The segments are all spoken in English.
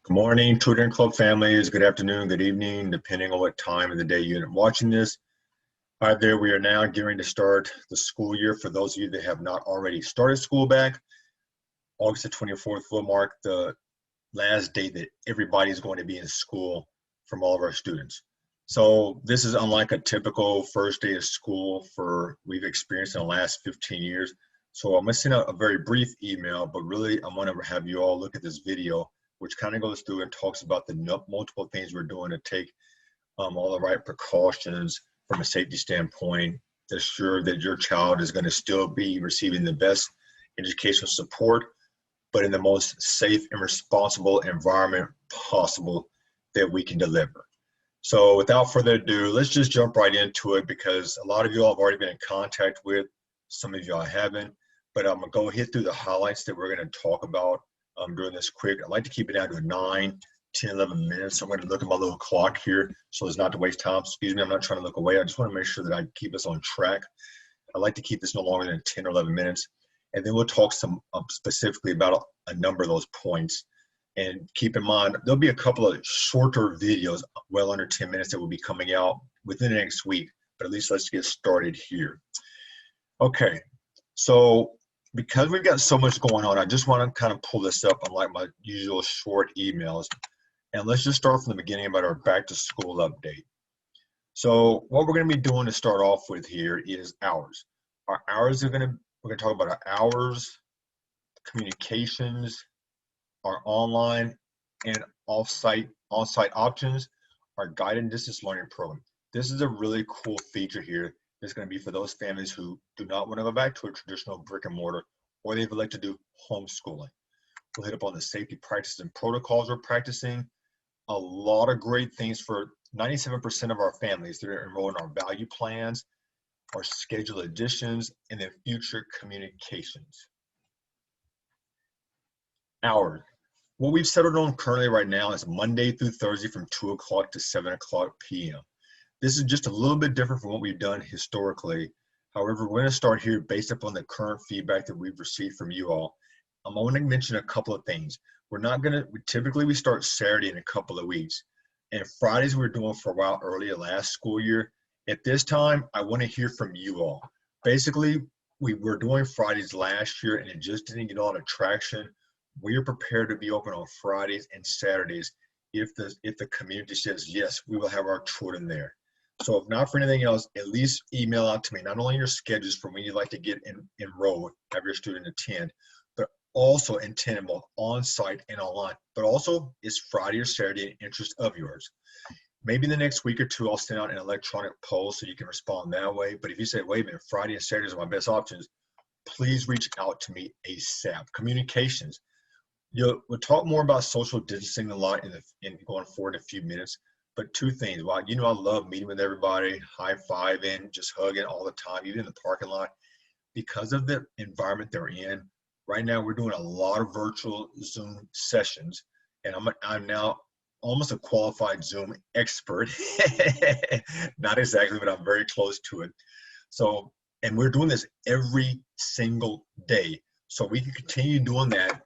Good morning, Tutoring Club families. Good afternoon, good evening, depending on what time of the day you're watching this. Hi there, we are now getting to start the school year. For those of you that have not already started school back, August the 24th will mark the last day that everybody is going to be in school from all of our students. So this is unlike a typical first day of school we've experienced in the last 15 years. So I'm going to send out a very brief email, but really I want to have you all look at this video, which kind of goes through and talks about the multiple things we're doing to take all the right precautions from a safety standpoint to ensure that your child is going to still be receiving the best educational support, but in the most safe and responsible environment possible that we can deliver. So without further ado, let's just jump right into it, because a lot of you all have already been in contact with, some of you I haven't, but I'm gonna go hit through the highlights that we're gonna talk about during this quick. I'd like to keep it down to 9, 10, 11 minutes. So I'm gonna look at my little clock here so as not to waste time. Excuse me, I'm not trying to look away. I just wanna make sure that I keep us on track. I'd like to keep this no longer than 10 or 11 minutes. And then we'll talk specifically about a number of those points. And keep in mind, there'll be a couple of shorter videos, well under 10 minutes, that will be coming out within the next week. But at least let's get started here. Okay, so because we've got so much going on, I just want to kind of pull this up unlike my usual short emails. And let's just start from the beginning about our back to school update. So what we're going to be doing to start off with here is hours. Our hours we're going to talk about our hours, communications, our online and on-site options, our guided distance learning program. This is a really cool feature here. It's going to be for those families who do not want to go back to a traditional brick and mortar, or they'd like to do homeschooling. We'll hit up on the safety practices and protocols we're practicing. A lot of great things for 97% of our families that are enrolled in our value plans, our schedule additions, and then future communications. Hours. What we've settled on currently right now is Monday through Thursday from 2 o'clock to 7 o'clock p.m. This is just a little bit different from what we've done historically. However, we're going to start here based upon the current feedback that we've received from you all. I'm going to mention a couple of things. Typically we start Saturday in a couple of weeks. And Fridays we were doing for a while earlier last school year. At this time, I want to hear from you all. Basically, we were doing Fridays last year and it just didn't get a lot of traction. We are prepared to be open on Fridays and Saturdays if the community says, yes, we will have our children there. So if not for anything else, at least email out to me, not only your schedules for when you'd like to get enrolled, have your student attend, but also intend both on-site and online. But also, it's Friday or Saturday in interest of yours. Maybe in the next week or two, I'll send out an electronic poll so you can respond that way. But if you say, wait a minute, Friday and Saturdays are my best options, please reach out to me ASAP. Communications. We'll talk more about social distancing a lot in going forward in a few minutes. But two things. Well, I love meeting with everybody, high-fiving, just hugging all the time, even in the parking lot. Because of the environment they're in, right now we're doing a lot of virtual Zoom sessions. And I'm now almost a qualified Zoom expert. Not exactly, but I'm very close to it. So, and we're doing this every single day. So we can continue doing that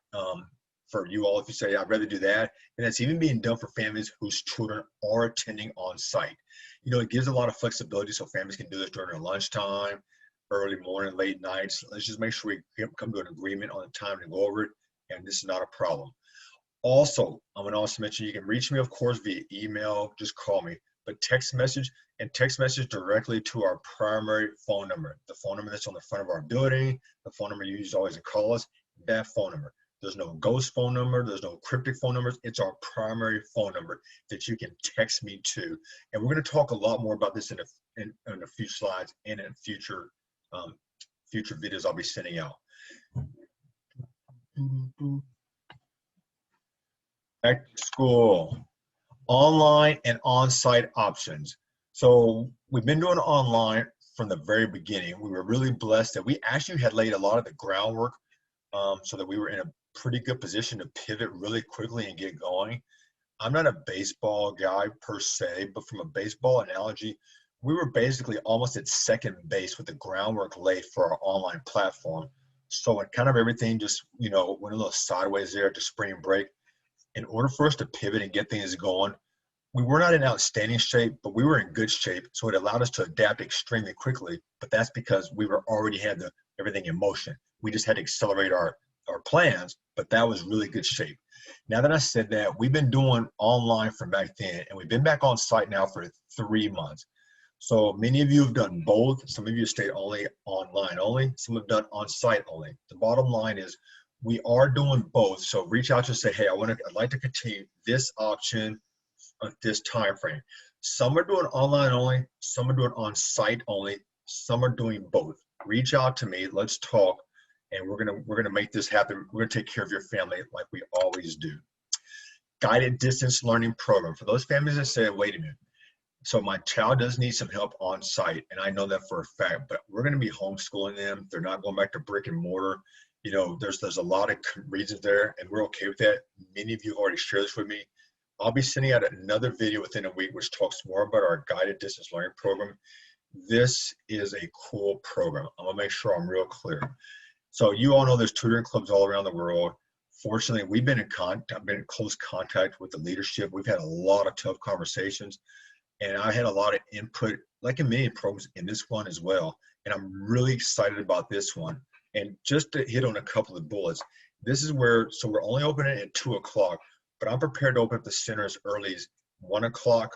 for you all if you say, I'd rather do that. And that's even being done for families whose children are attending on site. It gives a lot of flexibility so families can do this during their lunchtime, early morning, late nights. Let's just make sure we come to an agreement on the time to go over it, and this is not a problem. Also, I'm going to also mention you can reach me, of course, via email, just call me, but text message directly to our primary phone number, the phone number that's on the front of our building, the phone number you use always to call us, that phone number. There's no ghost phone number. There's no cryptic phone numbers. It's our primary phone number that you can text me to. And we're going to talk a lot more about this in a few slides and in future videos I'll be sending out. Back to school, online and on-site options. So we've been doing online from the very beginning. We were really blessed that we actually had laid a lot of the groundwork so that we were in a pretty good position to pivot really quickly and get going. I'm not a baseball guy per se, but from a baseball analogy, we were basically almost at second base with the groundwork laid for our online platform. So when kind of everything just, went a little sideways there to spring break, In order for us to pivot and get things going, we were not in outstanding shape, but we were in good shape. So it allowed us to adapt extremely quickly. But that's because we were already had everything in motion. We just had to accelerate our plans, but that was really good shape. Now that I said that, we've been doing online from back then, and we've been back on site now for 3 months. So many of you have done both. Some of you stayed only online only. Some have done on site only. The bottom line is we are doing both. So reach out to say, hey, I'd like to continue this option at this time frame. Some are doing online only. Some are doing on site only. Some are doing both. Reach out to me. Let's talk, and we're gonna make this happen. We're gonna take care of your family like we always do. Guided distance learning program for those families that say, wait a minute. So my child does need some help on site, and I know that for a fact, but we're going to be homeschooling them. They're not going back to brick and mortar. You know, there's a lot of reasons there, and we're okay with that. Many of you have already shared this with me. I'll be sending out another video within a week which talks more about our guided distance learning program. This is a cool program. I'm going to make sure I'm real clear. So you all know there's tutoring clubs all around the world. Fortunately, we've been in close contact with the leadership. We've had a lot of tough conversations. And I had a lot of input, like in many programs, in this one as well. And I'm really excited about this one. And just to hit on a couple of bullets, this is where, so we're only opening at 2 o'clock, but I'm prepared to open up the center as early as 1 o'clock,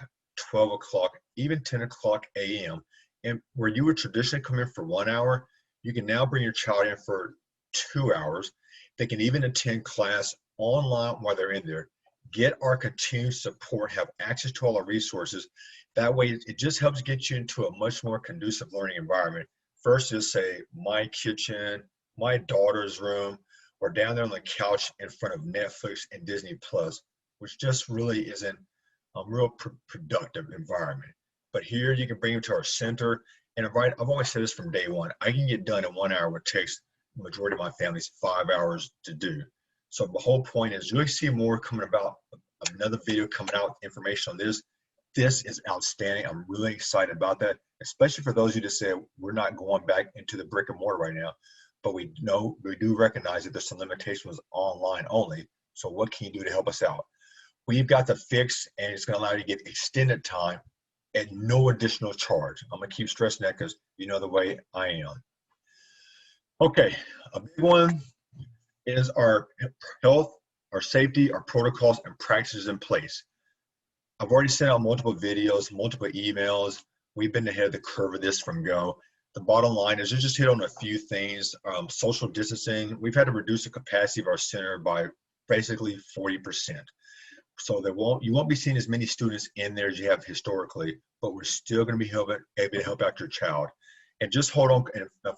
12 o'clock, even 10 o'clock a.m. And where you would traditionally come in for 1 hour, you can now bring your child in for 2 hours. They can even attend class online while they're in there. Get our continued support, have access to all our resources. That way, it just helps get you into a much more conducive learning environment versus, say, my kitchen, my daughter's room, or down there on the couch in front of Netflix and Disney Plus, which just really isn't a real productive environment. But here, you can bring them to our center. And I've always said this from day one, I can get done in 1 hour, what takes the majority of my family's 5 hours to do. So the whole point is you'll see more coming about, another video coming out, information on this. This is outstanding. I'm really excited about that, especially for those of you that say we're not going back into the brick and mortar right now, but we do recognize that there's some limitations online only. So what can you do to help us out? We've got the fix, and it's going to allow you to get extended time at no additional charge. I'm going to keep stressing that because you know the way I am. Okay, a big one is our health, our safety, our protocols, and practices in place. I've already sent out multiple videos, multiple emails. We've been ahead of the curve of this from go. The bottom line is just hit on a few things. Social distancing, we've had to reduce the capacity of our center by basically 40%. So you won't be seeing as many students in there as you have historically, but we're still going to be able to help out your child. And just hold on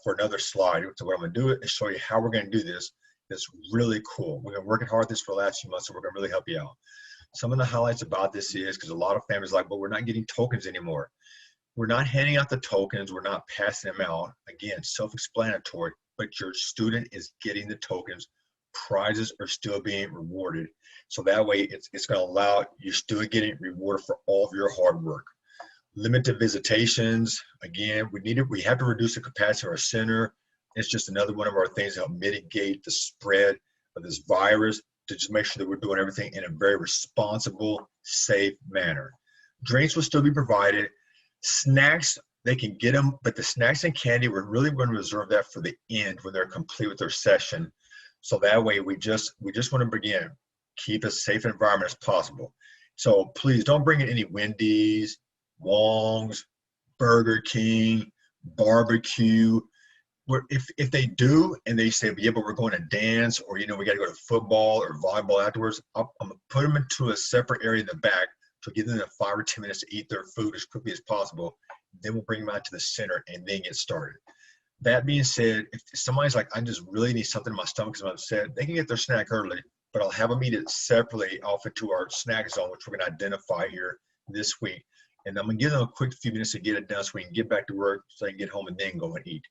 for another slide. So what I'm going to do is show you how we're going to do this. That's really cool. We've been working hard this for the last few months, so we're going to really help you out. Some of the highlights about this is because a lot of families are like, but we're not getting tokens anymore. We're not handing out the tokens. We're not passing them out. Again, self-explanatory, but your student is getting the tokens. Prizes are still being rewarded. So that way it's going to allow you still getting rewarded for all of your hard work. Limited visitations. Again, we have to reduce the capacity of our center. It's just another one of our things to help mitigate the spread of this virus, to just make sure that we're doing everything in a very responsible, safe manner. Drinks will still be provided. Snacks, they can get them, but the snacks and candy, we're really going to reserve that for the end when they're complete with their session. So that way we just want to begin, keep as safe an environment as possible. So please don't bring in any Wendy's, Wong's, Burger King, barbecue. If they do and they say, yeah, but we're going to dance, or we got to go to football or volleyball afterwards, I'm gonna put them into a separate area in the back to give them 5 or 10 minutes to eat their food as quickly as possible. Then we'll bring them out to the center and then get started. That being said, if somebody's like, I just really need something in my stomach because I'm upset, they can get their snack early, but I'll have them eat it separately off into our snack zone, which we're going to identify here this week. And I'm going to give them a quick few minutes to get it done so we can get back to work so they can get home and then go and eat.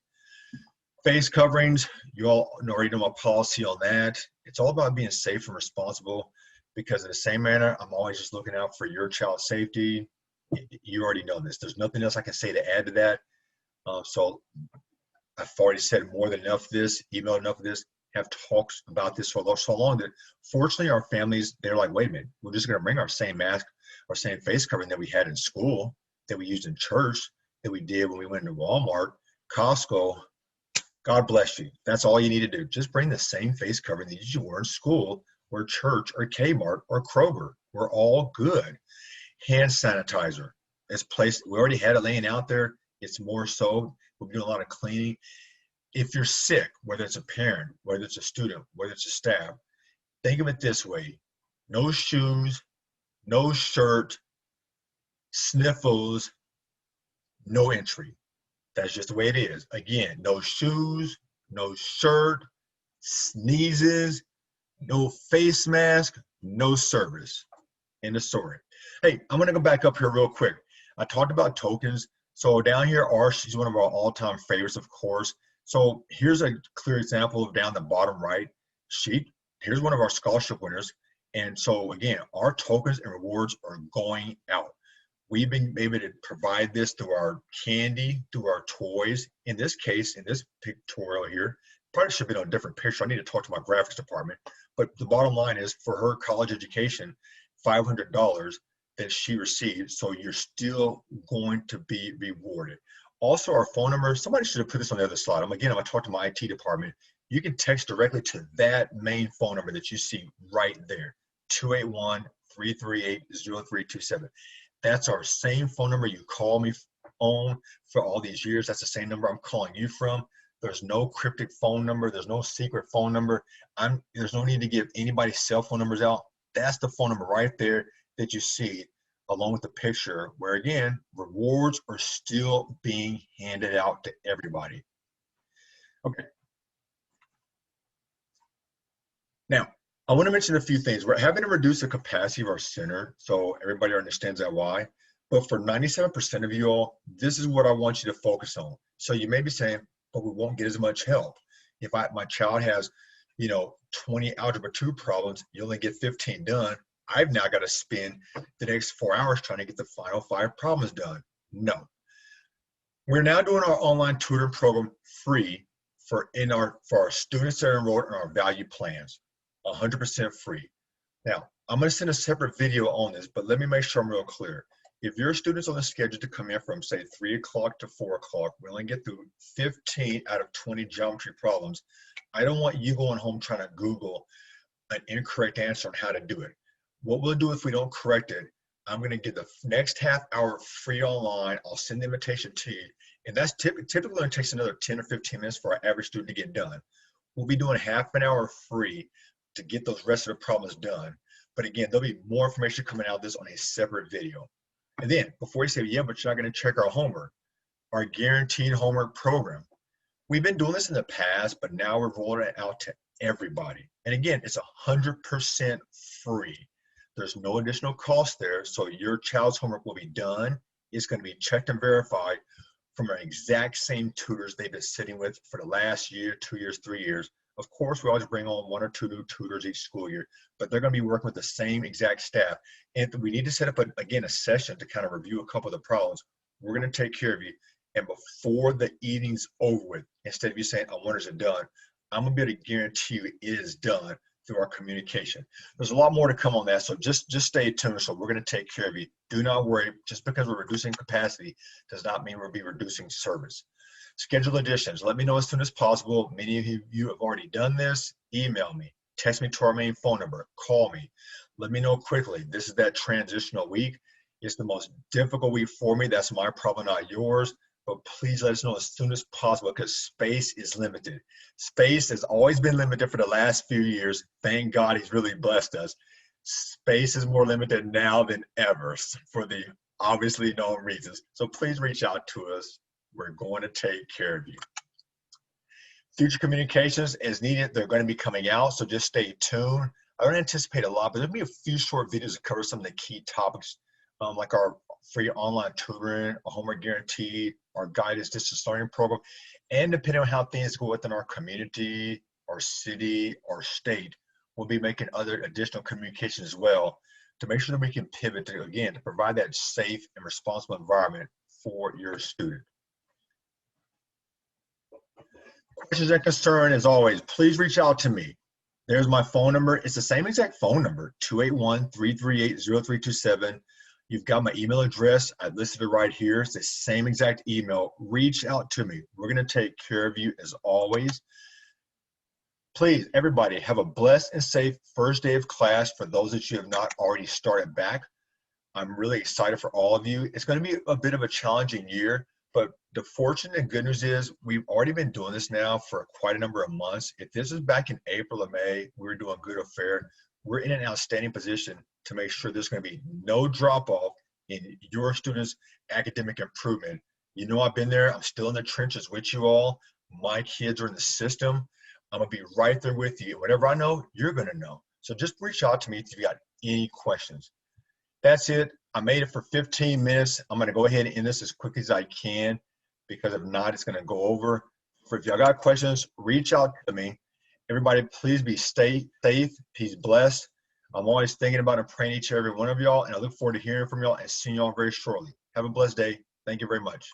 Face coverings, you all already know my policy on that. It's all about being safe and responsible, because in the same manner, I'm always just looking out for your child's safety. You already know this. There's nothing else I can say to add to that. So I've already said more than enough of this, emailed enough of this. have talks about this for so long that fortunately our families, they're like, wait a minute, we're just going to bring our same mask or same face covering that we had in school, that we used in church, that we did when we went to Walmart, Costco. God bless you. That's all you need to do. Just bring the same face covering that you wore in school or church or Kmart or Kroger. We're all good. Hand sanitizer. It's placed, we already had it laying out there. It's more so. We'll do a lot of cleaning. If you're sick, whether it's a parent, whether it's a student, whether it's a staff, think of it this way. No shoes, no shirt, sniffles, no entry. That's just the way it is. Again, no shoes, no shirt, sneezes, no face mask, no service. End of story. Hey, I'm going to go back up here real quick. I talked about tokens. So down here, she's one of our all-time favorites, of course. So here's a clear example of down the bottom right sheet. Here's one of our scholarship winners. And so again, our tokens and rewards are going out. We've been able to provide this through our candy, through our toys. In this case, in this pictorial here, probably should be on a different picture. I need to talk to my graphics department. But the bottom line is for her college education, $500 that she received. So you're still going to be rewarded. Also, our phone number, somebody should have put this on the other slide. Again, I'm going to talk to my IT department. You can text directly to that main phone number that you see right there, 281-338-0327. That's our same phone number you call me on for all these years. That's the same number I'm calling you from. There's no cryptic phone number. There's no secret phone number. There's no need to give anybody's cell phone numbers out. That's the phone number right there that you see along with the picture where, again, rewards are still being handed out to everybody. Okay. Now, I want to mention a few things. We're having to reduce the capacity of our center so everybody understands that why. But for 97% of you all, this is what I want you to focus on. So you may be saying, but we won't get as much help. If my child has, 20 Algebra 2 problems, you only get 15 done. I've now got to spend the next 4 hours trying to get the final 5 problems done. No. We're now doing our online tutoring program free for our students that are enrolled in our value plans. 100% free. Now, I'm going to send a separate video on this, but let me make sure I'm real clear. If your student's on the schedule to come in from, say, 3 o'clock to 4 o'clock, we only get through 15 out of 20 geometry problems. I don't want you going home trying to Google an incorrect answer on how to do it. What we'll do if we don't correct it, I'm going to give the next half hour free online. I'll send the invitation to you. And that's typically it takes another 10 or 15 minutes for our average student to get done. We'll be doing half an hour free to get those rest of the problems done. But again, there'll be more information coming out of this on a separate video. And then before you say, yeah, but you're not going to check our homework, our guaranteed homework program. We've been doing this in the past, but now we're rolling it out to everybody. And again, it's 100% free. There's no additional cost there. So your child's homework will be done. It's going to be checked and verified from our exact same tutors they've been sitting with for the last year, 2 years, 3 years. Of course, we always bring on 1 or 2 new tutors each school year, but they're going to be working with the same exact staff. And we need to set up, a session to kind of review a couple of the problems. We're going to take care of you. And before the evening's over with, instead of you saying, I wonder is it done, I'm going to be able to guarantee you it is done through our communication. There's a lot more to come on that, so just stay tuned. So we're going to take care of you. Do not worry. Just because we're reducing capacity does not mean we'll be reducing service. Schedule additions. Let me know as soon as possible. Many of you have already done this. Email me. Text me to our main phone number. Call me. Let me know quickly. This is that transitional week. It's the most difficult week for me. That's my problem, not yours. But please let us know as soon as possible because space is limited. Space has always been limited for the last few years. Thank God he's really blessed us. Space is more limited now than ever for the obviously known reasons. So please reach out to us. We're going to take care of you. Future communications as needed. They're going to be coming out, so just stay tuned. I don't anticipate a lot, but there'll be a few short videos that cover some of the key topics, like our free online tutoring, a homework guarantee, our guidance distance learning program, and depending on how things go within our community, our city, our state, we'll be making other additional communications as well to make sure that we can pivot to, again, to provide that safe and responsible environment for your student. Questions and concern, as always, please reach out to me. There's my phone number. It's the same exact phone number, 281-338-0327. You've got my email address. I've listed it right here. It's the same exact email. Reach out to me. We're going to take care of you as always. Please, everybody, have a blessed and safe first day of class for those that you have not already started back. I'm really excited for all of you. It's going to be a bit of a challenging year, but the fortunate and good news is we've already been doing this now for quite a number of months. If this is back in April or May, we were doing good or fair. We're in an outstanding position to make sure there's going to be no drop off in your students' academic improvement. You know, I've been there. I'm still in the trenches with you all. My kids are in the system. I'm going to be right there with you. Whatever I know, you're going to know. So just reach out to me if you got any questions. That's it. I made it for 15 minutes. I'm going to go ahead and end this as quick as I can, because if not, it's going to go over. If y'all got questions, reach out to me. Everybody, please be safe, peace, blessed. I'm always thinking about and praying each and every one of y'all, and I look forward to hearing from y'all and seeing y'all very shortly. Have a blessed day. Thank you very much.